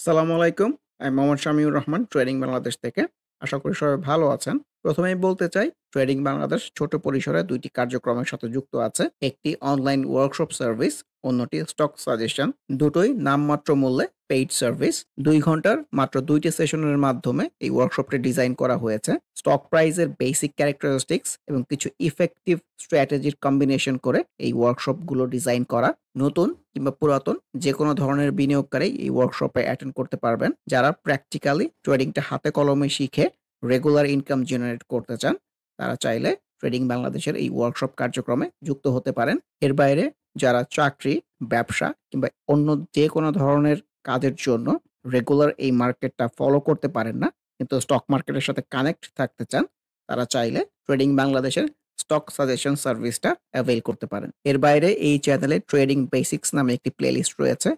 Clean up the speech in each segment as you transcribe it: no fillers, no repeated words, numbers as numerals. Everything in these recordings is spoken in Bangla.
আসসালামু আলাইকুম। আমি মোহাম্মদ শামিউর রহমান ট্রেডিং বাংলাদেশ থেকে। আশা করি সবাই ভালো আছেন। প্রথমেই বলতে চাই ট্রেডিং বাংলাদেশ ছোট পরিসরে ২ টি কার্যক্রমের সাথে যুক্ত আছে। একটি অনলাইন ওয়ার্কশপ সার্ভিস, অন্যটি স্টক সাজেশন। দুটোই নামমাত্র মূল্যে পেইড সার্ভিস। ২ ঘন্টার মাত্র ২ টি সেশনের মাধ্যমে এই ওয়ার্কশপটি ডিজাইন করা হয়েছে। স্টক প্রাইসের বেসিক ক্যারেক্টারিস্টিক্স এবং কিছু ইফেক্টিভ স্ট্র্যাটেজির কম্বিনেশন করে এই ওয়ার্কশপগুলো ডিজাইন করা। নতুন কিংবা পুরাতন যেকোনো ধরনের বিনিয়োগকারী এই ওয়ার্কশপে অ্যাটেন্ড করতে পারবেন। যারা প্র্যাকটিক্যালি ট্রেডিংটা হাতে কলমে শিখে রেগুলার ইনকাম জেনারেট করতে চান, তারা চাইলে ট্রেডিং বাংলাদেশের এই ওয়ার্কশপ কার্যক্রমে যুক্ত হতে পারেন। এর বাইরে যারা চাকরি, ব্যবসা কিংবা অন্য যেকোনো ধরনের কাজের জন্য রেগুলার এই মার্কেটটা ফলো করতে পারেন না, কিন্তু স্টক মার্কেটের সাথে কানেক্ট থাকতে চান, তারা চাইলে ট্রেডিং বাংলাদেশের স্টক সাজেশন সার্ভিসটা অ্যাভেইল করতে পারেন। এর বাইরে এই চ্যানেলে ট্রেডিং বেসিক্স নামে একটি প্লেলিস্ট রয়েছে।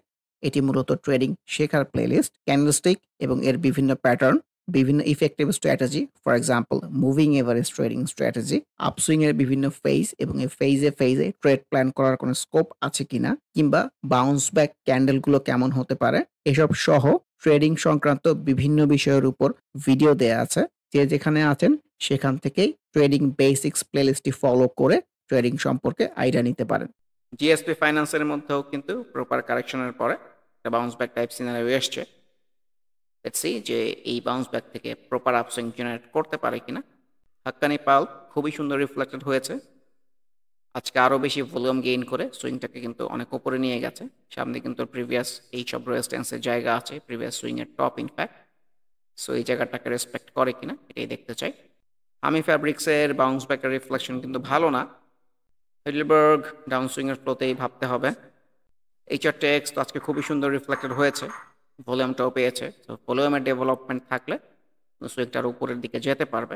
এটি মূলত ট্রেডিং শেখার প্লেলিস্ট। ক্যান্ডেলস্টিক এবং এর বিভিন্ন প্যাটার্ন, বিভিন্ন effective strategy, for example moving average trading strategy, upswing এর বিভিন্ন ফেজ এবং এই ফেজে ট্রেড প্ল্যান করার কোনো স্কোপ আছে কিনা, কিংবা বাউন্স ব্যাক ক্যান্ডেলগুলো কেমন হতে পারে, এসব সহ ট্রেডিং সংক্রান্ত বিভিন্ন বিষয়ের উপর ভিডিও দেয়া আছে। যে যেখানে আছেন সেখান থেকেই ট্রেডিং বেসিক্স প্লেলিস্টটি ফলো করে ট্রেডিং সম্পর্কে আইডিয়া নিতে পারেন। জিএসপি ফাইন্যান্সের মধ্যেও কিন্তু প্রপার কারেকশনের পরে একটা বাউন্স ব্যাক টাইপ সিনারিও এসছে। লেটস সি যে এই বাউন্স ব্যাক থেকে প্রপার আপসুইং জেনারেট করতে পারে কিনা। হাক্কানি পাল খুবই সুন্দর রিফ্লেক্টেড হয়েছে। আজকে আরো বেশি ভলিউম গেইন করে সুইংটাকে কিন্তু অনেক উপরে নিয়ে গেছে। সামনে কিন্তু প্রিভিয়াস এই সব রেজিস্ট্যান্সের জায়গা আছে, প্রিভিয়াস সুইং এর টপ ইনফ্যাক্ট। সো এই জায়গাটাকে রেসপেক্ট করে কিনা এটাই দেখতে চাই। আমি ফ্যাব্রিক্সের বাউন্স ব্যাকের রিফ্লেকশন কিন্তু ভালো না। হেডেলবার্গ ডাউন সুইং এর ফ্লোতেই ভাবতে হবে। এইচআরটেক্স তো আজকে খুবই সুন্দর রিফ্লেক্টেড হয়েছে, ভলিউমটাও পেয়েছে। তো ভলিউমের ডেভেলপমেন্ট থাকলে সুইংটার উপরের দিকে যেতে পারবে।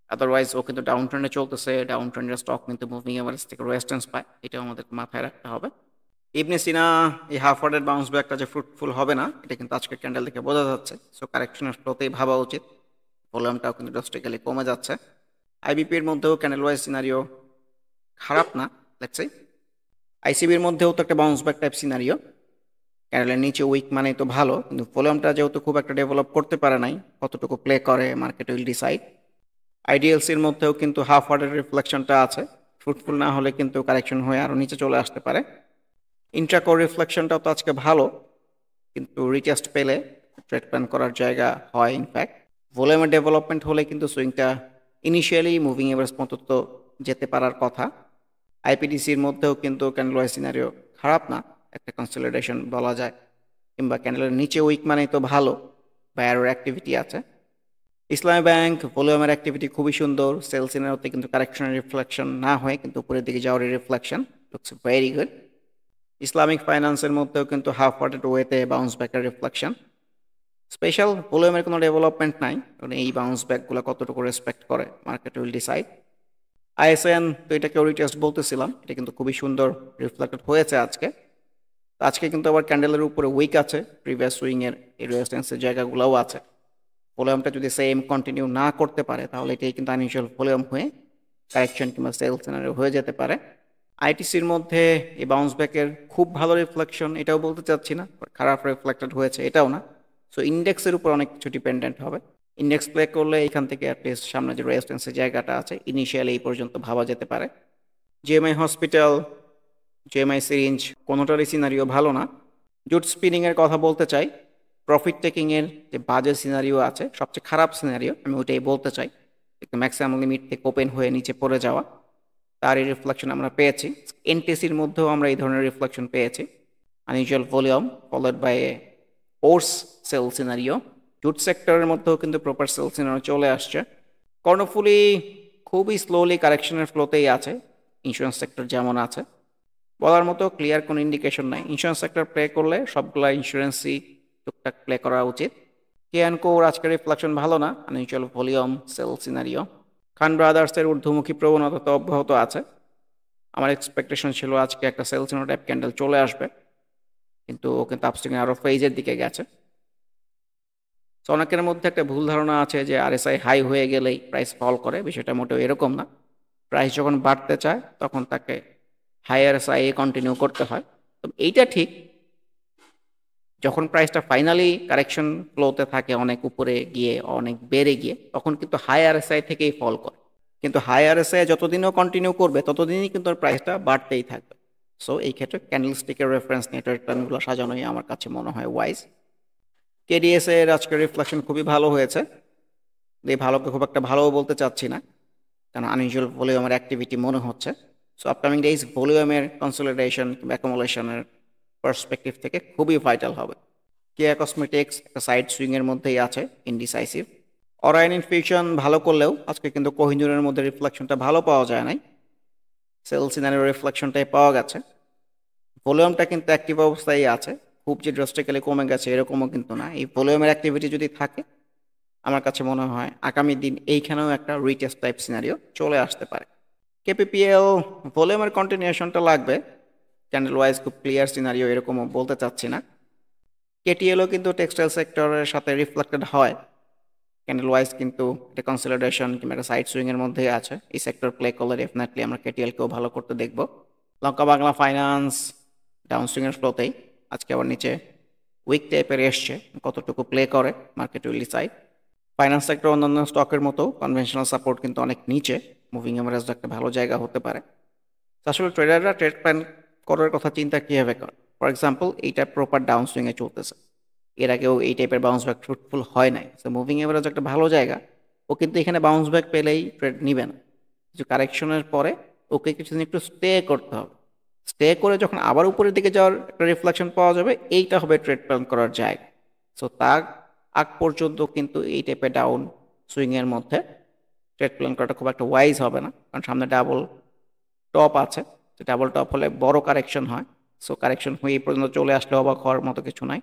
আদারওয়াইজ ও কিন্তু ডাউন ট্রেন্ডে চলতেছে। ডাউন ট্রেন্ডের স্টক কিন্তু মুভিং এভারেজ থেকে রেজিস্ট্যান্স পায়, এটাও আমাদেরকে মাথায় রাখতে হবে। ইবনে সিনা এই হাফ ওয়ার্ডের বাউন্স ব্যাকটা যে ফ্রুটফুল হবে না, এটা কিন্তু আজকে ক্যান্ডেল থেকে বোঝা যাচ্ছে। সো কারেকশনের ফ্লোতেই ভাবা উচিত। ভলিউমটাও কিন্তু ড্রাস্টিক্যালি কমে যাচ্ছে। আইবিপির মধ্যেও ক্যান্ডেল ওয়াইজ সিনারিও খারাপ না, লেটস সি। আইসিবির মধ্যেও তো একটা বাউন্স ব্যাক টাইপ সিনারিও। ক্যান্ডেলের নিচে উইক মানেই তো ভালো, কিন্তু ভলিউমটা যেহেতু খুব একটা ডেভেলপ করতে পারে নাই, কতটুকু প্লে করে মার্কেট উইল ডিসাইড। আইডিএলসির মধ্যেও কিন্তু হাফ ওয়ার্ডের রিফ্লেকশনটা আছে। ফ্রুটফুল না হলে কিন্তু কারেকশন হয়ে আরও নিচে চলে আসতে পারে। ইন্ট্রাকোর রিফ্লেকশনটাও তো আজকে ভালো, কিন্তু রিটেস্ট পেলে ট্রেড প্ল্যান করার জায়গা হয় ইনফ্যাক্ট। ভলিউমের ডেভেলপমেন্ট হলে কিন্তু সুইংটা ইনিশিয়ালি মুভিং এভারেজ পর্যন্ত যেতে পারার কথা। আইপিডিসির মধ্যেও কিন্তু ক্যান্ডেল ওয়াইজ সিনারিও খারাপ না, একটা কনসলিডেশন বলা যায়। কিংবা ক্যান্ডেলের নিচে উইক মানেই তো ভালো, বায়ারের অ্যাক্টিভিটি আছে। ইসলামী ব্যাংক ভলিউমের অ্যাক্টিভিটি খুবই সুন্দর। সেলস ইনারতে কিন্তু কারেকশনের রিফ্লেকশন না হয়ে কিন্তু উপরের দিকে যাওয়ার reflection looks very good. Islamic ফাইন্যান্সের মধ্যেও কিন্তু হাফ ওয়ার্টেড ওয়েতে বাউন্স ব্যাকের রিফ্লেকশন। স্পেশাল ভলিউমের কোনো ডেভেলপমেন্ট নাই, কারণ এই বাউন্স ব্যাকগুলো কতটুকু রেসপেক্ট করে মার্কেট উইল ডিসাইড। আইএসএন তো এটাকে রিটেস্ট বলতেছিলাম, এটা কিন্তু খুবই সুন্দর রিফ্লেক্টেড হয়েছে আজকে। তো আজকে কিন্তু আবার ক্যান্ডেলের উপরে উইক আছে, প্রিভিয়াস সুইং এর এই রেজিস্ট্যান্সের জায়গাগুলোও আছে। ভলিউমটা যদি সেম কন্টিনিউ না করতে পারে, তাহলে এটাই কিন্তু আনইউজুয়াল ভলিউম হয়ে কারেকশন কিংবা সেল সিনারিও হয়ে যেতে পারে। আইটিসির মধ্যে এই বাউন্স ব্যাকের খুব ভালো রিফ্লেকশন এটাও বলতে চাচ্ছি না, খারাপ রিফ্লেক্টেড হয়েছে এটাও না। সো ইন্ডেক্সের উপর অনেক কিছু ডিপেন্ডেন্ট হবে। ইন্ডেক্স প্লে করলে এখান থেকে অ্যাটলিস্ট সামনে যে রেজিস্ট্যান্সের জায়গাটা আছে ইনিশিয়ালি এই পর্যন্ত ভাবা যেতে পারে। জিএমআই হসপিটাল, জিএমআই সিরিঞ্জ কোনোটারই সিনারিও ভালো না। জুট স্পিনিং এর কথা বলতে চাই। প্রফিট টেকিং এর যে বাজে সিনারিও আছে, সবচেয়ে খারাপ সিনারিও আমি ওইটাই বলতে চাই। একটু ম্যাক্সিমাম লিমিট থেকে ওপেন হয়ে নিচে পড়ে যাওয়া, তার এই রিফ্লেকশন আমরা পেয়েছি। এনটিসির মধ্যেও আমরা এই ধরনের রিফ্লেকশন পেয়েছি। Unusual volume followed by a course sell scenario. Jute সেক্টরের মধ্যেও কিন্তু প্রপার সেল সিনারিও চলে আসছে। কর্ণফুলি খুবই স্লোলি কারেকশনের ফ্লোতেই আছে, ইন্স্যুরেন্স সেক্টর যেমন আছে। বলার মতো ক্লিয়ার কোনো ইন্ডিকেশন নাই। ইন্স্যুরেন্স সেক্টর প্লে করলে সবগুলা ইন্স্যুরেন্সই টুকটাক প্লে করা উচিত। কেয়ানকোর আজকের রিফ্লেকশন ভালো না, আনইউজুয়াল ভলিউম সেল সিনারিও। খান ব্রাদার্সের ঊর্ধ্বমুখী প্রবণতা তো অব্যাহত আছে। আমার এক্সপেকটেশন ছিল আজকে একটা সেল সিনারিও টাইপ ক্যান্ডেল চলে আসবে, কিন্তু ও কিন্তু আপস্ট্রিং আরও ফেজের দিকে গেছে। সো অনেকের মধ্যে একটা ভুল ধারণা আছে যে আরএসআই হাই হয়ে গেলেই প্রাইস ফল করে, বিষয়টা মোটেও এরকম না। প্রাইস যখন বাড়তে চায় তখন তাকে হায়ার এসআই কন্টিনিউ করতে হয়। তো এইটা ঠিক যখন প্রাইসটা ফাইনালি কারেকশন ফ্লোতে থাকে অনেক উপরে গিয়ে অনেক বেড়ে গিয়ে তখন কিন্তু হাই আরএসআই থেকেই ফল করে, কিন্তু হাই আরএসআই যতদিনও কন্টিনিউ করবে ততদিনই কিন্তু প্রাইসটা বাড়তেই থাকবে। সো এই ক্ষেত্রে ক্যান্ডেলস্টিকের রেফারেন্স নেটওয়ার্ক প্ল্যানগুলো সাজানোই আমার কাছে মনে হয় ওয়াইজ। কেডিএস এর আজকের রিফ্লেকশন খুবই ভালো হয়েছে, এই ভালোকে খুব একটা ভালোও বলতে চাচ্ছি না, কারণ আনইউজুয়াল ভলিউমের অ্যাক্টিভিটি মনে হচ্ছে। সো আপকামিং ডেজ ভলিউমের কনসলিডেশন কিংবা অ্যাকুমুলেশনের পার্সপেক্টিভ থেকে খুবই ভাইটাল হবে। কেয়া কসমেটিক্স একটা সাইড সুইংয়ের মধ্যেই আছে, ইনডিসাইসিভ। অরাইন ইনফিউশন ভালো করলেও আজকে কিন্তু কোহিনুরের মধ্যে রিফ্লেকশনটা ভালো পাওয়া যায় নাই, সেল সিনারিও রিফ্লেকশনটাই পাওয়া গেছে। ভলিউমটা কিন্তু অ্যাক্টিভ অবস্থায় আছে, খুব যে ড্রাস্টিক্যালি কমে গেছে এরকমও কিন্তু না। এই ভলিউমের অ্যাক্টিভিটি যদি থাকে আমার কাছে মনে হয় আগামী দিন এইখানেও একটা রিটেস্ট টাইপ সিনারিও চলে আসতে পারে। কেপিপিএল ভলিউমের কন্টিনিউশনটা লাগবে, ক্যান্ডেল ওয়াইজ খুব ক্লিয়ার সিনারিও এরকমও বলতে চাচ্ছি না। কেটিএলও কিন্তু টেক্সটাইল সেক্টরের সাথে রিফ্লেক্টেড হয়, ক্যান্ডেল ওয়াইজ কিন্তু একটা কনসলিডেশন কিংবা একটা সাইড সুইংয়ের মধ্যেই আছে। এই সেক্টর প্লে করলে ডেফিনেটলি আমরা কেটিএলকেও ভালো করতে দেখব। লঙ্কা বাংলা ফাইন্যান্স ডাউন সুইংয়ের ফ্লোতেই আজকে আবার নিচে উইক টাইপের এসছে, কতটুকু প্লে করে market will decide. Finance sector অন্যান্য স্টকের মতো কনভেনশনাল সাপোর্ট কিন্তু অনেক নিচে, মুভিং এভারেজ একটা ভালো জায়গা হতে পারে। আসলে ট্রেডাররা ট্রেড প্ল্যান করার কথা চিন্তা কীভাবে করে? ফর এক্সাম্পল এইটা প্রপার ডাউন সুইংয়ে চলতেছে, এর আগেও এই টাইপের বাউন্স ব্যাক ফ্রুটফুল হয় নাই, সো মুভিং এভারেজ একটা ভালো জায়গা। ও কিন্তু এখানে বাউন্স ব্যাক পেলেই ট্রেড নিবে না, কিছু কারেকশনের পরে ওকে কিছুদিন একটু স্টে করতে হবে। স্টে করে যখন আবার উপরের দিকে যাওয়ার একটা রিফ্লেকশন পাওয়া যাবে, এইটা হবে ট্রেড প্ল্যান করার জায়গা। সো তার আগ পর্যন্ত কিন্তু এই টাইপের ডাউন সুইংয়ের মধ্যে ট্রেড প্ল্যান করাটা খুব একটা ওয়াইজ হবে না, কারণ সামনে ডাবল টপ আছে, ডাবল টপ হলে বড় কারেকশন হয়। সো কারেকশন হয়ে এই পর্যন্ত চলে আসলে অবাক হওয়ার মতো কিছু নাই।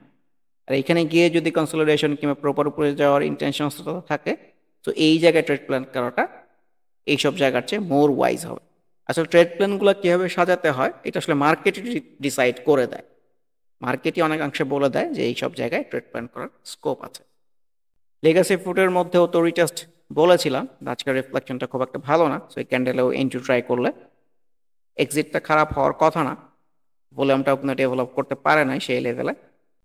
আর এখানে গিয়ে যদি কনসলিডেশন কিংবা প্রপার উপরে যাওয়ার ইন্টেনশন থাকে, তো এই জায়গায় ট্রেড প্ল্যান করাটা এইসব জায়গার চেয়ে মোর ওয়াইজ হবে। আসলে ট্রেড প্ল্যানগুলো কীভাবে সাজাতে হয় এটা আসলে মার্কেটই ডিসাইড করে দেয়, মার্কেটই অনেকাংশে বলে দেয় যে এইসব জায়গায় ট্রেড প্ল্যান করার স্কোপ আছে। লেগাসি ফুডের মধ্যেও তো রিটেস্ট বলেছিলাম, আজকের রিফ্লেকশনটা খুব একটা ভালো না, সো এই ক্যান্ডেলেও এন্ট্রি ট্রাই করলে এক্সিটটা খারাপ হওয়ার কথা না, ভলিউমটাও কিন্তু ডেভেলপ করতে পারে নাই সেই লেভেলে।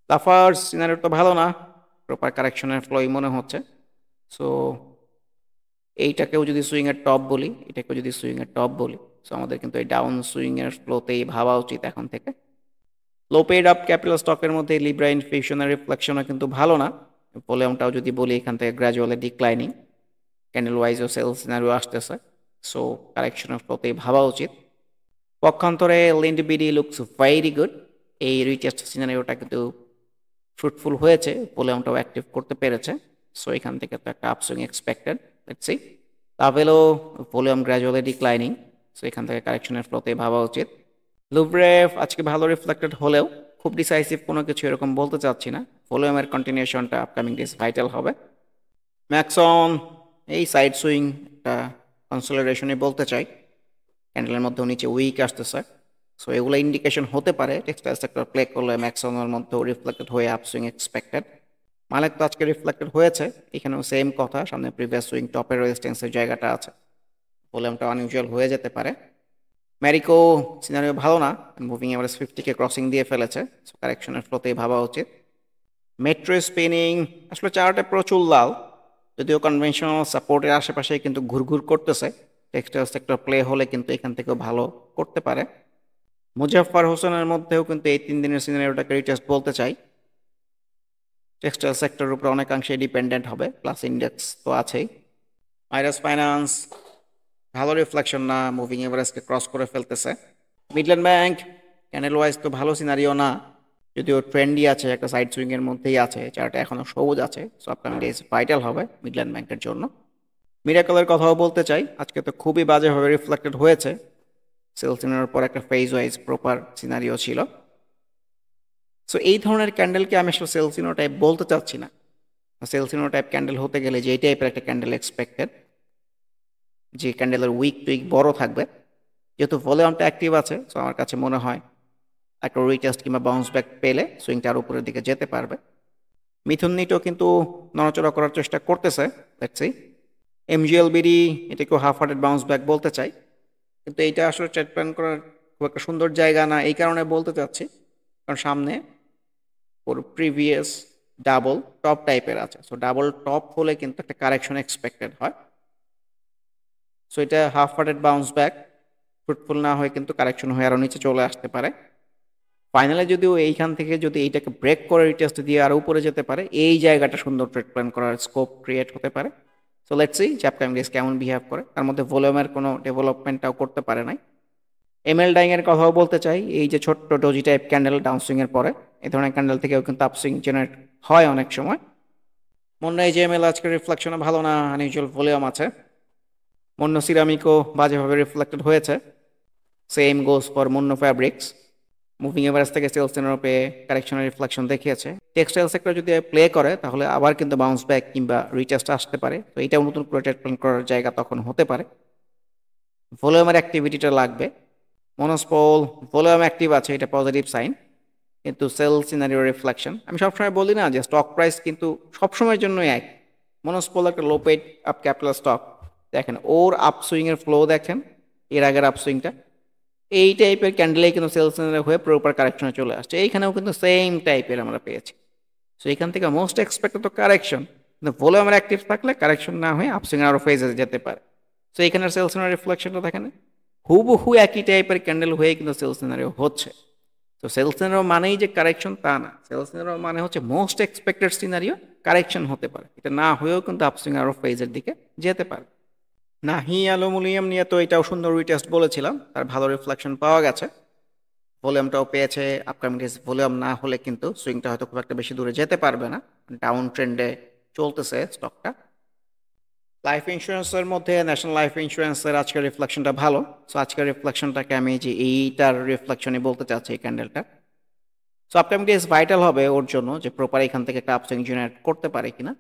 লাফার্স সিনারিও তো ভালো না, প্রপার কারেকশনের ফ্লোই মনে হচ্ছে। সো এইটাকেও যদি সুইংয়ের টপ বলি, এটাকেও যদি সুইংয়ের টপ বলি, সো আমাদের কিন্তু এই ডাউন সুইংয়ের ফ্লোতেই ভাবা উচিত এখন থেকে। লো পেড আপ ক্যাপিটাল স্টকের মধ্যে লিব্রা ইনফ্লেশনের রিফ্লেকশনও কিন্তু ভালো না, ভলিউমটাও যদি বলি এখান থেকে গ্র্যাজুয়ালি ডিক্লাইনিং, ক্যান্ডেল ওয়াইজও সেলস সিনারিও আসতেছে, সো কারেকশনের ফ্লোতেই ভাবা উচিত। পক্ষান্তরে Linde BD looks very good, এই রিটেস্ট সিনারিওটা কিন্তু ফ্রুটফুল হয়েছে, ভলিউমটাও অ্যাক্টিভ করতে পেরেছে, সো এখান থেকে তো একটা আপসুইং এক্সপেক্টেড। Let's see. তাভেলও ভলিউম গ্র্যাজুয়ালি ডিক্লাইনিং, সো এখান থেকে কারেকশনের ফ্লোতেই ভাবা উচিত। লুব্রেভ আজকে ভালো রিফ্লেক্টেড হলেও খুব ডিসাইসিভ কোনো কিছু এরকম বলতে চাচ্ছি না, ভলিউমের কন্টিনিউশনটা আপকামিং ডেজ ভাইটাল হবে। ম্যাক্সন এই সাইড সুইং একটা কনসলিডেশনই বলতে চাই, ক্যান্ডেলের মধ্যেও নিচে উইক আসতেছে, সো এগুলো ইন্ডিকেশন হতে পারে টেক্সটাইল সেক্টর প্লে করলে ম্যাক্সনের মধ্যেও রিফ্লেক্টেড হয়ে আপসুইং এক্সপেক্টেড। মালেক তো আজকে রিফ্লেক্টেড হয়েছে, এখানেও সেম কথা, সামনে প্রিভিয়াস সুইং টপের রেজিস্ট্যান্সের জায়গাটা আছে, ভলিউমটা আনইউজুয়াল হয়ে যেতে পারে। ম্যারিকো সিনারিও ভালো না, মুভিং এভারেজ 50কে ক্রসিং দিয়ে ফেলেছে, সো কারেকশনের ফ্লোতেই ভাবা উচিত। মেট্রো স্পিনিং আসলে চার্টে প্রচুর লাল, যদিও কনভেনশনাল সাপোর্টের আশেপাশে কিন্তু ঘুরঘুর করতেছে, টেক্সটাইল সেক্টর প্লে হলে কিন্তু এখান থেকেও ভালো করতে পারে। মুজাফফর হোসেনের মধ্যেও কিন্তু এই 3 দিনের সিনারিওটাকে রিটেস্ট বলতে চাই, টেক্সটাইল সেক্টরের উপর অনেকাংশে ডিপেন্ডেন্ট হবে, প্লাস ইন্ডেক্স তো আছেই। মাইরাস ফাইন্যান্স ভালো রিফ্লেকশন না, মুভিং এভারেজকে ক্রস করে ফেলতেছে। মিডল্যান্ড ব্যাংক ক্যান্ডেল ওয়াইজ তো ভালো সিনারিও না, যদিও ট্রেন্ডই আছে, একটা সাইড সুইংয়ের মধ্যেই আছে, চার্টে এখনও সবুজ আছে, সো আপকামিং ডেজ ভাইটাল হবে মিডল্যান্ড ব্যাংকের জন্য। মিরাকলের কথাও বলতে চাই, আজকে তো খুবই বাজেভাবে রিফ্লেক্টেড হয়েছে, সেল সিনারিওর পর একটা ফেজ ওয়াইজ প্রপার সিনারিও ছিল। সো এই ধরনের ক্যান্ডেলকে আমি আসলে সেল সিনো টাইপ বলতে চাচ্ছি না, সেল সিনো টাইপ ক্যান্ডেল হতে গেলে যে এই টাইপের একটা ক্যান্ডেল এক্সপেক্টেড, যে ক্যান্ডেলের উইক টুইক বড় থাকবে, যেহেতু ভলিউমটা অ্যাক্টিভ আছে, সো আমার কাছে মনে হয় একটা রিটেস্ট কিংবা বাউন্স ব্যাক পেলে সুইংটা আর উপরের দিকে যেতে পারবে। মিথুন নিটও কিন্তু নড়াচড়া করার চেষ্টা করতেছে, লেটস সি। এমজিএলবিডি এটাকেও হাফ হার্টেড বাউন্স ব্যাক বলতে চাই, কিন্তু এইটা আসলে ট্রেড প্ল্যান করার খুব একটা সুন্দর জায়গা না, এই কারণে বলতে চাচ্ছি কারণ সামনে ওর প্রিভিয়াস ডাবল টপ টাইপের আছে। সো ডাবল টপ হলে কিন্তু একটা কারেকশন এক্সপেক্টেড হয়। সো এটা half hearted bounce back, fruitful না হয়ে কিন্তু কারেকশন হয়ে আরও নিচে চলে আসতে পারে। ফাইনালে যদিও এইখান থেকে যদি এইটাকে ব্রেক করে রিটেস্ট দিয়ে আরও উপরে যেতে পারে, এই জায়গাটা সুন্দর ট্রেড প্ল্যান করার স্কোপ ক্রিয়েট হতে পারে। সো লেটস সি যে আপকামিং ডেজ কেমন বিহেভ করে। তার মধ্যে ভলিউমের কোনো ডেভেলপমেন্টটাও করতে পারে নাই। এমএল ডাইং এর কথাও বলতে চাই, এই যে ছোট্ট ডোজি টাইপ ক্যান্ডেল ডাউনসুইং এর পরে এই ধরনের ক্যান্ডেল থেকেও কিন্তু আপসুইং জেনারেট হয় অনেক সময়। মনে হয় যে এমএল আজকের রিফ্লেকশনে ভালো না, আনইউজুয়াল ভলিউম আছে। মন্য সিরামিকও বাজেভাবে রিফ্লেক্টেড হয়েছে। Same goes for মন্য fabrics. Moving average থেকে সেলস ইউরোপে কারেকশনের রিফ্লেকশন দেখিয়েছে। টেক্সটাইল সেক্টর যদি প্লে করে তাহলে আবার কিন্তু বাউন্স ব্যাক কিংবা রিটেস্ট আসতে পারে। তো এটাও নতুন করে ট্রেড প্ল্যান করার জায়গা তখন হতে পারে। ভলিউমের অ্যাক্টিভিটিটা লাগবে। মনোস্পল ভলিউম অ্যাক্টিভ আছে, এটা পজিটিভ সাইন, কিন্তু সেল সিনারিও রিফ্লেকশন। আমি সবসময় বলি না যে স্টক প্রাইস কিন্তু সবসময়ের জন্যই এক। মনোস্পল একটা low paid up capital stock, দেখেন ওর আপসুইংয়ের ফ্লো দেখেন, এর আগের আপসুইংটা এই টাইপের ক্যান্ডেলেই কিন্তু সেল সিনারিও হয়ে প্রপার কারেকশনে চলে আসছে। এইখানেও কিন্তু সেম টাইপের আমরা পেয়েছি। সো এখান থেকে মোস্ট এক্সপেক্টেড তো কারেকশন, কিন্তু ভলিউমের অ্যাক্টিভ থাকলে কারেকশন না হয়ে আপসুইং আরও ফেজে যেতে পারে। সো এখানের সেল সিনারিও রিফ্লেকশনটা দেখেন হুবহু একই টাইপের ক্যান্ডেল হয়ে কিন্তু সেল সিনারিও হচ্ছে। তো সেল সিনারিও মানেই যে কারেকশন তা না, সেল সিনারিও মানে হচ্ছে মোস্ট এক্সপেক্টেড সিনারিও কারেকশন হতে পারে, এটা না হয়েও কিন্তু আপসুইং আরও ফেজের দিকে যেতে পারে। নাহি অ্যালুমিনিয়াম নিয়ে তো এটাও সুন্দর রিটেস্ট বলেছিলাম, তার ভালো রিফ্লেকশন পাওয়া গেছে, ভলিউমটাও পেয়েছে। আপকামিং ডেজ ভলিউম না হলে কিন্তু সুইংটা হয়তো খুব একটা বেশি দূরে যেতে পারবে না, ডাউন ট্রেন্ডে চলতেছে স্টকটা। লাইফ ইন্স্যুরেন্সের মধ্যে ন্যাশনাল লাইফ ইন্স্যুরেন্সের আজকের রিফ্লেকশনটা ভালো। সো আজকের রিফ্লেকশনটাকে আমি যে এইটার রিফ্লেকশনই বলতে চাচ্ছি এই ক্যান্ডেলটা। সো আপকামিং ডেজ ভাইটাল হবে ওর জন্য যে প্রপার এখান থেকে একটা আপসুইং জেনারেট করতে পারে কিনা।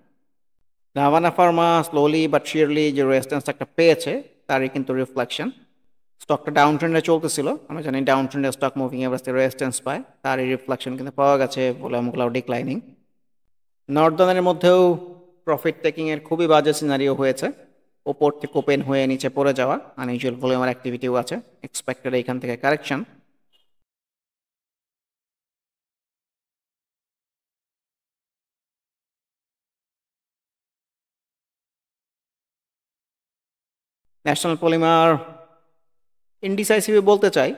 Navana Pharma slowly but surely যে রেজিস্ট্যান্স একটা পেয়েছে তারই কিন্তু রিফ্লেকশন। স্টকটা ডাউন ট্রেন্ডে চলতেছিল, আমরা জানি ডাউন ট্রেন্ডে স্টক মুভিং এভারেজ রেজিস্ট্যান্স পায়, তারই রিফ্লেকশন কিন্তু পাওয়া গেছে, ভলিউমগুলো ডিক্লাইনিং। নর্দার্নের মধ্যেও প্রফিট টেকিং এর খুবই বাজে সিনারিও হয়েছে, ওপর থেকে ওপেন হয়ে নিচে পড়ে যাওয়া, আনইউজুয়াল ভলিউমের অ্যাক্টিভিটিও আছে, এক্সপেক্টেড এইখান থেকে কারেকশন। ন্যাশনাল পলিমার ইনডিসাইসিভ বলতে চাই,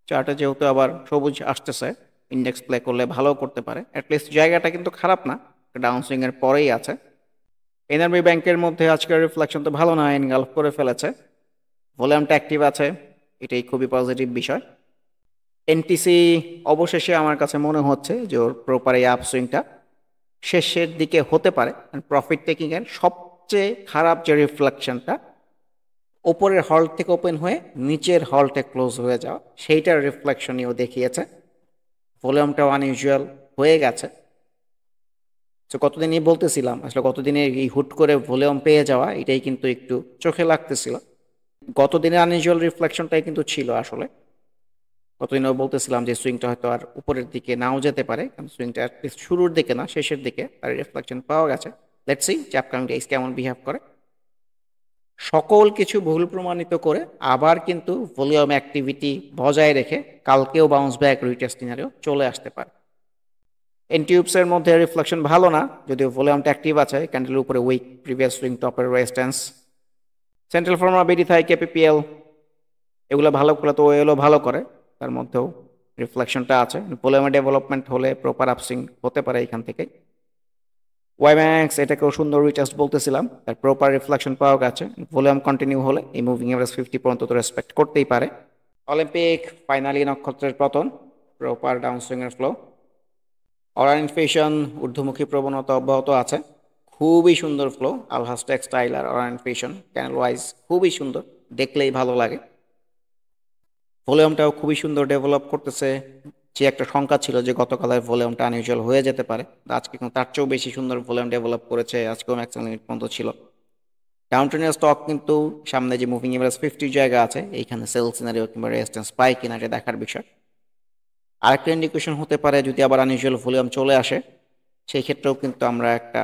চার্টে যেহেতু আবার সবুজ আসতেছে, ইন্ডেক্স প্লে করলে ভালো করতে পারে, অ্যাটলিস্ট জায়গাটা কিন্তু খারাপ না, ডাউন সুইং এর পরেই আছে। এনআরবি ব্যাংকের মধ্যে আজকের রিফ্লেকশন তো ভালো না, এনগালফ করে ফেলেছে, ভলিউমটা অ্যাক্টিভ আছে, এটাই খুবই পজিটিভ বিষয়। এনটিসি অবশেষে আমার কাছে মনে হচ্ছে যে ওর প্রপার এই আপসুইংটা শেষের দিকে হতে পারে। প্রফিট টেকিং এর সবচেয়ে খারাপ যে রিফ্লেকশনটা ওপরের হল্ট থেকে ওপেন হয়ে নিচের হল্টে ক্লোজ হয়ে যাওয়া, সেইটার রিফ্লেকশনইও দেখিয়েছে। ভলিউমটাও আনইউজুয়াল হয়ে গেছে। তো কতদিনই বলতেছিলাম আসলে কতদিনে এই হুট করে ভলিউম পেয়ে যাওয়া এটাই কিন্তু একটু চোখে লাগতেছিল। গতদিনের আনইউজুয়াল রিফ্লেকশনটাই কিন্তু ছিল আসলে। কতদিনও বলতেছিলাম যে সুইংটা হয়তো আর উপরের দিকে নাও যেতে পারে, কারণ সুইংটা অ্যাটলিস্ট শুরুর দিকে না শেষের দিকে তার রিফ্লেকশন পাওয়া গেছে। লেটস সি যে আপকামিং ডেজ কেমন বিহেভ করে। সকল কিছু ভুল প্রমাণিত করে আবার কিন্তু ভলিউম অ্যাক্টিভিটি বজায় রেখে কালকেও বাউন্স ব্যাক রিটেস্ট সিনারিও চলে আসতে পারে। এনটিউবসের মধ্যে রিফ্লেকশন ভালো না, যদিও ভলিউমটা অ্যাক্টিভ আছে, ক্যান্ডেলের উপরে উইক, প্রিভিয়াস সুইং টপের রেজিস্ট্যান্স। সেন্ট্রাল ফার্মা বিডিথাই কেপিপিএল এগুলো ভালো করলে তো ওয়েলও ভালো করে, তার মধ্যেও রিফ্লেকশনটা আছে, ভলিউমের ডেভেলপমেন্ট হলে প্রপার আপসুইং হতে পারে এখান থেকে। ওয়াইম্যাক্স এটাকেও সুন্দর রিটেস্ট বলতেছিলাম, তার প্রপার রিফ্লেকশন পাওয়া গেছে, ভলিউম কন্টিনিউ হলে এই মুভিং এভারেজ 50 পর্যন্ত তো রেসপেক্ট করতেই পারে। অলিম্পিক ফাইনালি নক্ষত্রের পতন, প্রপার ডাউন সুইংয়ের ফ্লো। অরাইন ফিশন ঊর্ধ্বমুখী প্রবণতা অব্যাহত আছে, খুবই সুন্দর ফ্লো। আলহাস টেক্সটাইল আর অরাইন ফিশন ক্যানেল ওয়াইজ খুবই সুন্দর, দেখলেই ভালো লাগে। ভলিউমটাও খুবই সুন্দর ডেভেলপ করতেছে, যে একটা শঙ্কা ছিল যে গতকালের ভলিউমটা আনইউজুয়াল হয়ে যেতে পারে, আজকে কিন্তু তার চেয়েও বেশি সুন্দর ভলিউম ডেভেলপ করেছে, আজকেও ম্যাক্সিমাম লিমিট পর্যন্ত ছিল। ডাউন ট্রেনের স্টক কিন্তু সামনে যে মুভিং এভারেজ 50 জায়গা আছে এইখানে সেল সিনারিও কিংবা রেজিস্ট্যান্স পায় কিনা এটা দেখার বিষয়। আরেকটা ইন্ডিকেশন হতে পারে যদি আবার আনইউজুয়াল ভলিউম চলে আসে, সেই ক্ষেত্রেও কিন্তু আমরা একটা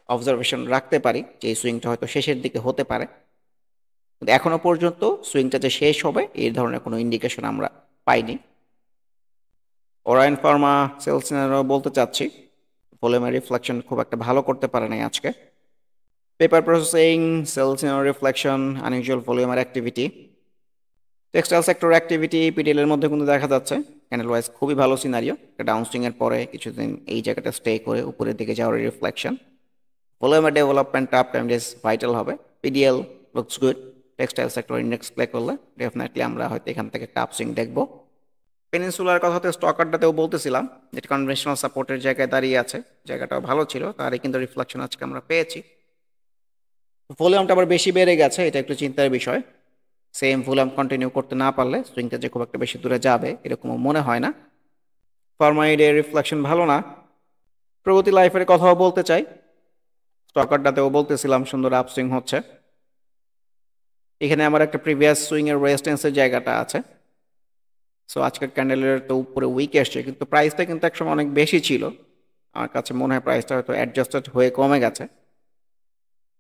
অবজারভেশন রাখতে পারি যে এই সুইংটা হয়তো শেষের দিকে হতে পারে। কিন্তু এখনো পর্যন্ত সুইংটা যে শেষ হবে এই ধরনের কোনো ইন্ডিকেশন আমরা পাইনি। ওরাইন ফার্মা সেলস সিনারিও বলতে চাচ্ছি, ভলিউমের রিফ্লেকশন খুব একটা ভালো করতে পারে নাই আজকে। Paper processing, sales scenario reflection, unusual ভলিউমের activity. Textile sector activity PDL এর মধ্যে কিন্তু দেখা যাচ্ছে ক্যান্ডেল ওয়াইজ খুবই ভালো সিনারিও, একটা ডাউনসুইং এর পরে কিছুদিন এই জায়গাটা স্টে করে উপরের দিকে যাওয়ার রিফ্লেকশন। ভলিউমের ডেভেলপমেন্টটা আপ টাইম ডেজ ভাইটাল হবে। PDL looks good. Textile sector index play করলে ডেফিনেটলি আমরা হয়তো এখান থেকে একটা আপসুইং দেখবো। পেনিনসুলার কথাতে স্টক আড্ডাতেও বলতেছিলাম যেটা কনভেনশনাল সাপোর্টের জায়গায় দাঁড়িয়ে আছে, জায়গাটাও ভালো ছিল, তারই কিন্তু রিফ্লেকশন আজকে আমরা পেয়েছি। ভলিউমটা আবার বেশি বেড়ে গেছে, এটা একটু চিন্তার বিষয়। সেম ভলিউম কন্টিনিউ করতে না পারলে সুইংটা যে খুব একটা বেশি দূরে যাবে এরকমও মনে হয় না। ফার্মাইডের রিফ্লেকশন ভালো না। প্রগতি লাইফের কথাও বলতে চাই, স্টক আড্ডাতেও বলতেছিলাম সুন্দর আপসুইং হচ্ছে। এখানে আমার একটা প্রিভিয়াস সুইং এর রেজিস্ট্যান্সের জায়গাটা আছে। সো আজকের ক্যান্ডেলের তো উপরে উইক আসছে, কিন্তু প্রাইসটা কিন্তু একসময় অনেক বেশি ছিল। আমার কাছে মনে হয় প্রাইসটা হয়তো অ্যাডজাস্টেড হয়ে কমে গেছে।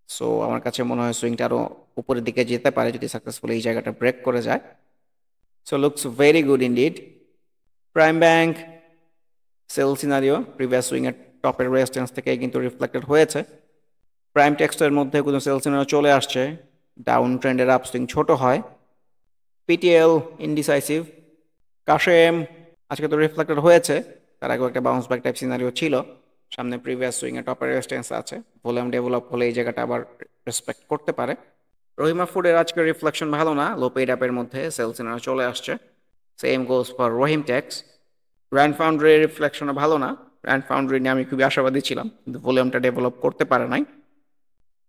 সো আমার কাছে মনে হয় সুইংটা আরও উপরের দিকে যেতে পারে যদি সাকসেসফুলি এই জায়গাটা ব্রেক করে যায়। So looks very good indeed. Prime bank sell scenario previous সুইংয়ের টপের রেজিস্ট্যান্স থেকে কিন্তু রিফ্লেক্টেড হয়েছে। প্রাইম টেক্সটের মধ্যে কোনো সেল সিনারিও চলে আসছে, ডাউন ট্রেন্ডের আপসুইং ছোট হয়। PTL indecisive. কাশেম আজকে তো রিফ্লেক্টেড হয়েছে, তার আগেও একটা বাউন্স ব্যাক টাইপ সিনারিও ছিল। সামনে প্রিভিয়াস সুইংয়ে টপের রেজিস্ট্যান্স আছে, ভলিউম ডেভেলপ হলে এই জায়গাটা আবার রেসপেক্ট করতে পারে। রহিমা ফুডের আজকের রিফ্লেকশন ভালো না, লো পেড আপের মধ্যে সেল সিনারিও চলে আসছে। Same goes for Rahim Tex. র্যান্ড ফাউন্ডারির রিফ্লেকশনও ভালো না, র্যান্ড ফাউন্ডারি নিয়ে আমি খুবই আশাবাদী ছিলাম কিন্তু ভলিউমটা ডেভেলপ করতে পারে নাই।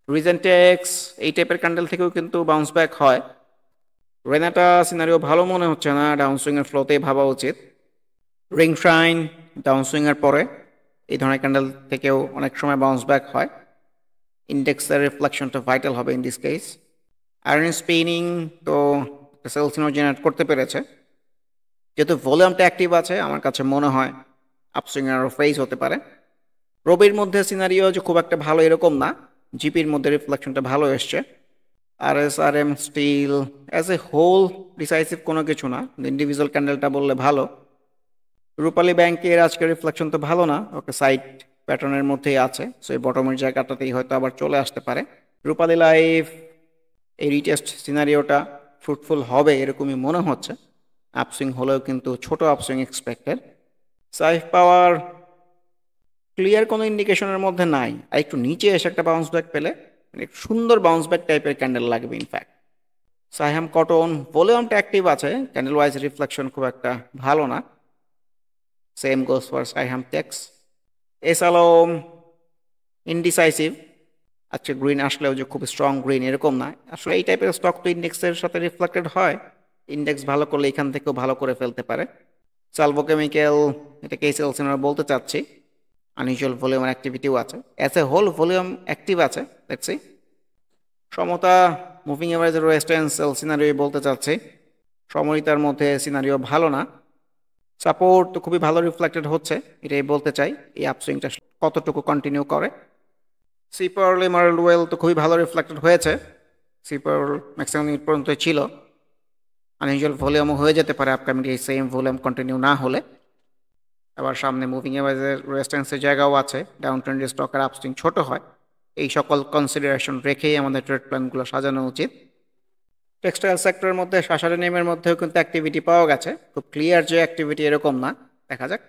রিজেন্টেক্স এই টাইপের ক্যান্ডেল থেকেও কিন্তু বাউন্স ব্যাক হয়। রেনাটা সিনারিও ভালো মনে হচ্ছে না, ডাউনসুইং এর ফ্লোতেই ভাবা উচিত। রিং শাইন ডাউনসুইং এর পরে এই ধরনের ক্যান্ডেল থেকেও অনেক সময় বাউন্স ব্যাক হয়। ইন্ডেক্সের রিফ্লেকশনটা ভাইটাল হবে in this case. Iron spinning তো সেল সিনারিও জেনারেট করতে পেরেছে, যেহেতু ভলিউমটা অ্যাক্টিভ আছে আমার কাছে মনে হয় আপসুইং আরও ফেস হতে পারে। রবির মধ্যে সিনারিও যে খুব একটা ভালো এরকম না, জিপির মধ্যে রিফ্লেকশনটা ভালো এসছে। RSRM still as a whole decisive কোনো কিছু না, ইন্ডিভিজুয়াল ক্যান্ডেলটা বললে ভালো। রূপালী ব্যাংকের আজকের রিফ্লেকশন তো ভালো না, ওকে সাইড প্যাটার্নের মধ্যেই আছে, সো এই বটমের জায়গাটাতেই হয়তো আবার চলে আসতে পারে। রূপালী লাইফ এই রিটেস্ট সিনারিওটা ফ্রুটফুল হবে এরকমই মনে হচ্ছে, আপসুইং হলেও কিন্তু ছোট আপসুইং এক্সপেক্টেড। সাইফ পাওয়ার ক্লিয়ার কোনো ইন্ডিকেশনের মধ্যে নাই, আর একটু নিচে এসে একটা বাউন্স ব্যাক পেলে মানে সুন্দর বাউন্স ব্যাক টাইপের ক্যান্ডেল লাগবে ইনফ্যাক্ট। সাইহাম কটন ভলিউমটা অ্যাক্টিভ আছে, ক্যান্ডেল ওয়াইজ রিফ্লেকশন খুব একটা ভালো না। Same goes for Saiham Tex. এসালোম ইনডিসাইসিভ, আজকে গ্রিন আসলেও যে খুব স্ট্রং গ্রিন এরকম না, আসলে এই টাইপের স্টক তো ইন্ডেক্সের সাথে রিফ্লেক্টেড হয়, ইন্ডেক্স ভালো করলে এখান থেকেও ভালো করে ফেলতে পারে। সালভো কেমিক্যাল এটাকে সেলস বলতে চাচ্ছি, আনইউজুয়াল ভলিউম অ্যাক্টিভিটিও আছে, as a whole volume active আছে। Let's see. সমতা মুভিং এভারেজের রেজিস্ট্যান্স সেল সিনারিও বলতে চাচ্ছি, সমরিতার মধ্যে সিনারিও ভালো না। সাপোর্ট তো খুবই ভালো রিফ্লেক্টেড হচ্ছে, এটাই বলতে চাই এই আপসুইংটা কতটুকু কন্টিনিউ করে। সিপার লিমারেল ওয়েল তো খুবই ভালো রিফ্লেক্টেড হয়েছে, সিপার ম্যাক্সিমাম মিনিট পর্যন্ত ছিল। আনইউজুয়াল ভলিউমও হয়ে যেতে পারে আপকামিং এই সেম ভলিউম কন্টিনিউ না হলে। আবার সামনে মুভিং এভারেজের রেজিস্ট্যান্সের জায়গাও আছে, ডাউন ট্রেন্ডের স্টকের আপসুইং ছোট হয়, এই সকল কনসিডারেশন রেখেই আমাদের ট্রেড প্ল্যানগুলো সাজানো উচিত। টেক্সটাইল সেক্টরের মধ্যে শাসারি নেমের মধ্যেও কিন্তু অ্যাক্টিভিটি পাওয়া গেছে, খুব ক্লিয়ার যে অ্যাক্টিভিটি এরকম না, দেখা যাক।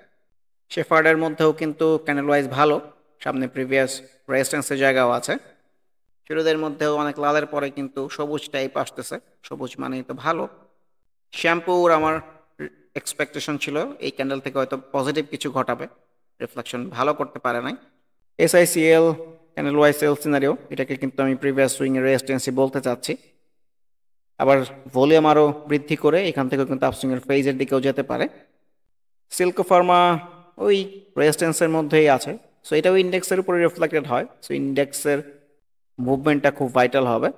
শেফার্ডের মধ্যেও কিন্তু ক্যান্ডেল ওয়াইজ ভালো, সামনে প্রিভিয়াস রেজিস্ট্যান্সের জায়গাও আছে। শুরুদের মধ্যেও অনেক লালের পরে কিন্তু সবুজ টাইপ আসতেছে, সবুজ মানেই তো ভালো। শ্যাম্পুর আমার এক্সপেকটেশন ছিল এই ক্যান্ডেল থেকে হয়তো পজিটিভ কিছু ঘটাবে, রিফ্লেকশন ভালো করতে পারে নাই। SICL candle wise sell scenario এটাকে কিন্তু আমি প্রিভিয়াস সুইং এর রেজিস্ট্যান্সই বলতে চাচ্ছি, আবার ভলিউম আরও বৃদ্ধি করে এখান থেকেও কিন্তু আপসুইং এর ফেজের দিকেও যেতে পারে। সিল্কো ফার্মা ওই রেজিস্ট্যান্সের মধ্যেই আছে, সো এটাও ইন্ডেক্সের উপরে রিফ্লেক্টেড হয়, সো ইন্ডেক্সের মুভমেন্টটা খুব ভাইটাল হবে।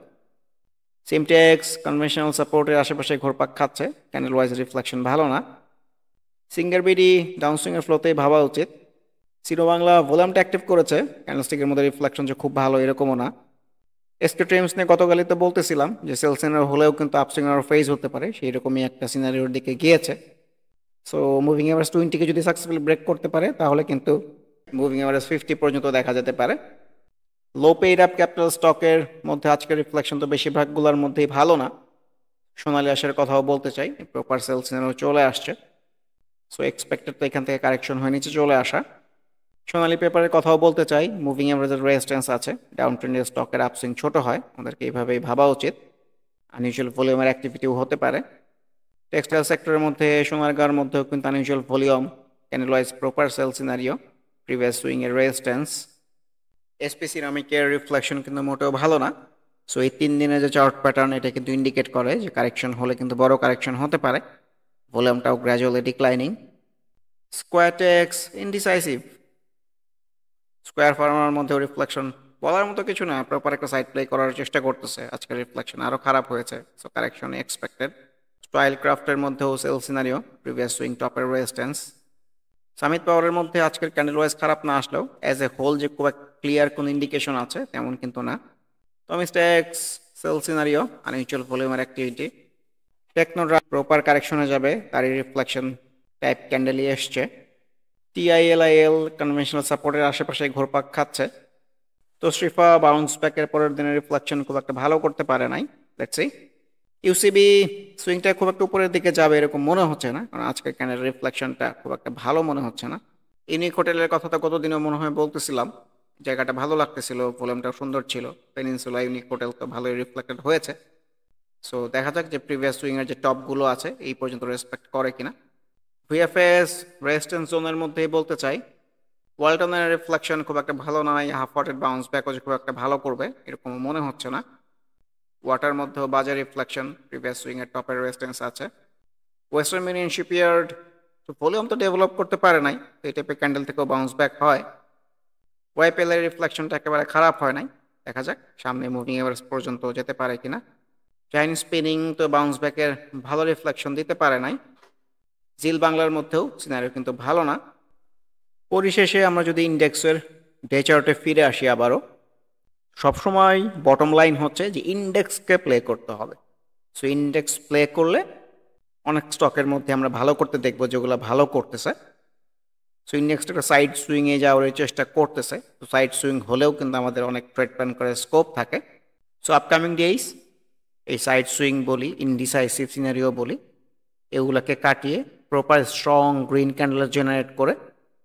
সিমটেক্স কনভেনশনাল সাপোর্টের আশেপাশে ঘোরপাক খাচ্ছে, ক্যান্ডেল ওয়াইজ রিফ্লেকশন ভালো না। সিঙ্গার বিডি ডাউনসুইংয়ের ফ্লোতেই ভাবা উচিত। সিনো বাংলা ভলিউমটা অ্যাক্টিভ করেছে, ক্যান্ডেলস্টিকের মধ্যে রিফ্লেকশন যে খুব ভালো এরকমও না। এসকে ট্রিমস নিয়ে গতকালই তো বলতেছিলাম যে সেল সিনারিও হলেও কিন্তু আপসুইং আরও ফেজ হতে পারে, সেই রকমই একটা সিনারিওর দিকে গিয়েছে। সো মুভিং এভারেজ 20 কে যদি সাকসেসফুলি ব্রেক করতে পারে তাহলে কিন্তু মুভিং এভারেজ 50 পর্যন্ত দেখা যেতে পারে। লো পেইড আপ ক্যাপিটাল স্টকের মধ্যে আজকের রিফ্লেকশন তো বেশিরভাগগুলোর মধ্যেই ভালো না। সোনালী আঁশের কথাও বলতে চাই, প্রপার সেল সিনারিও চলে আসছে। সো এক্সপেক্টেড তো এখান থেকে কারেকশন হয়ে নিচে চলে আসা। সোনালী পেপারের কথাও বলতে চাই, মুভিং এভারেজের রেজিস্ট্যান্স আছে, ডাউন ট্রেন্ডের স্টকের আপসুইং ছোট হয়, আমাদেরকে এইভাবেই ভাবা উচিত। আনইউজুয়াল ভলিউমের অ্যাক্টিভিটিও হতে পারে। টেক্সটাইল সেক্টরের মধ্যে সোনারগাঁর মধ্যেও কিন্তু unusual volume, candlewise proper sell scenario, previous swing এর রেজিস্ট্যান্স। এসপি সিরামিকের রিফ্লেকশন কিন্তু মোটেও ভালো না। সো এই 3 দিনের যে চার্ট প্যাটার্ন এটা কিন্তু ইন্ডিকেট করে যে কারেকশন হলে কিন্তু বড় কারেকশন হতে পারে, ভলিউমটাও gradually declining. Square Tex indecisive, Square ফার্মার মধ্যেও রিফ্লেকশন বলার মতো কিছু না, প্রপার একটা সাইড প্লে করার চেষ্টা করতেছে, আজকের রিফ্লেকশন আরও খারাপ হয়েছে, সো কারেকশন এক্সপেক্টেড। স্টাইল ক্রাফটের মধ্যেও সেল সিনারিও, প্রিভিয়াস সুইং টপের রেজিস্ট্যান্স। সামিত পাওয়ারের মধ্যে আজকের ক্যান্ডেল ওয়াইজ খারাপ না আসলেও অ্যাজ এ হোল যে খুব ক্লিয়ার কোন ইন্ডিকেশন আছে তেমন কিন্তু না। টমিস্টেক্স সেল সিনারিও, আনইউজুয়াল ভলিউমের অ্যাক্টিভিটি। টেকনোড্রা প্রপার কারেকশনে যাবে, তারই রিফ্লেকশন টাইপ ক্যান্ডেলই এসছে। টিআইএলআইএল কনভেনশনাল সাপোর্টের আশেপাশে ঘোরপাক খাচ্ছে। তো শ্রীফা বাউন্স ব্যাকের পরের দিনের রিফ্লেকশন খুব একটা ভালো করতে পারে নাই, লেটস সি। ইউসিবি সুইংটা খুব একটা উপরের দিকে যাবে এরকম মনে হচ্ছে না, কারণ আজকের ক্যান্ডেল রিফ্লেকশনটা খুব একটা ভালো মনে হচ্ছে না। ইউনিক হোটেলের কথা তো গতদিনও মনে হয় বলতেছিলাম, জায়গাটা ভালো লাগতেছিল, ভলিউমটা সুন্দর ছিল, পেনিনসুলা ইউনিক হোটেল তো ভালোই রিফ্লেক্টেড হয়েছে। সো দেখা যাক যে প্রিভিয়াস সুইংয়ের যে টপগুলো আছে এই পর্যন্ত রেসপেক্ট করে কিনা। ভিএফএস রেজিস্ট্যান্স জোনের মধ্যেই বলতে চাই, ওয়ালটনের রিফ্লেকশন খুব একটা ভালো নয়, হাফ ওয়াটেড বাউন্স ব্যাকও যে খুব একটা ভালো করবে এরকম মনে হচ্ছে না। ওয়াটার মধ্যেও বাজে রিফ্লেকশন, প্রিভিয়াস সুইং এর টপের রেজিস্ট্যান্স আছে। ওয়েস্টার্ন ইউনিয়ন শিপইয়ার্ড তো ভলিউম তো ডেভেলপ করতে পারে নাই, তো এই টাইপের ক্যান্ডেল থেকেও বাউন্স ব্যাক হয়। ওয়াইপিএল এর রিফ্লেকশনটা একেবারে খারাপ হয় নাই, দেখা যাক সামনে মুভিং এভারেজ পর্যন্ত যেতে পারে কিনা। চাইনিজ স্পিনিং তো বাউন্স ব্যাকের ভালো রিফ্লেকশন দিতে পারে নাই। জিল বাংলার মধ্যেও সিনারিও কিন্তু ভালো না। পরিশেষে আমরা যদি ইন্ডেক্সের ডে চার্টে ফিরে আসি আবারও, সবসময় বটম লাইন হচ্ছে যে ইন্ডেক্সকে প্লে করতে হবে। সো ইন্ডেক্স প্লে করলে অনেক স্টকের মধ্যে আমরা ভালো করতে দেখবো যেগুলো ভালো করতেছে। সো ইন্ডেক্সটা একটা সাইড সুইংয়ে যাওয়ার চেষ্টা করতেছে, তো সাইড সুইং হলেও কিন্তু আমাদের অনেক ট্রেড প্ল্যান করার স্কোপ থাকে। সো আপকামিং ডেইস এই সাইড সুইং বলি, ইনডিসাইসিভ সিনারিও বলি, এগুলোকে কাটিয়ে proper strong green candle generate করে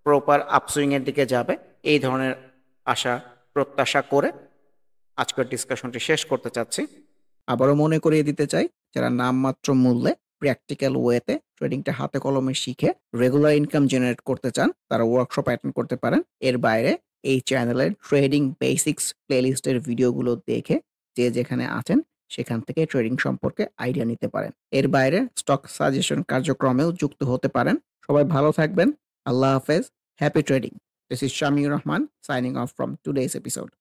প্রপার আপসুইংয়ের দিকে যাবে, এই ধরনের আশা প্রত্যাশা করে আজকের ডিসকাশনটি শেষ করতে চাচ্ছি। আবারও মনে করিয়ে দিতে চাই, যারা নামমাত্র মূল্যে প্র্যাকটিক্যাল ওয়েতে ট্রেডিংটা হাতে কলমে শিখে রেগুলার ইনকাম জেনারেট করতে চান তারা ওয়ার্কশপ অ্যাটেন্ড করতে পারেন। এর বাইরে এই চ্যানেলের ট্রেডিং বেসিক্স প্লেলিস্টের ভিডিওগুলো দেখে যে যেখানে আছেন সেখান থেকে ট্রেডিং সম্পর্কে আইডিয়া নিতে পারেন। এর বাইরে স্টক সাজেশন কার্যক্রমেও যুক্ত হতে পারেন। সবাই ভালো থাকবেন। আল্লাহ হাফেজ। Happy trading. This is Shamiur Rahman signing off from today's episode.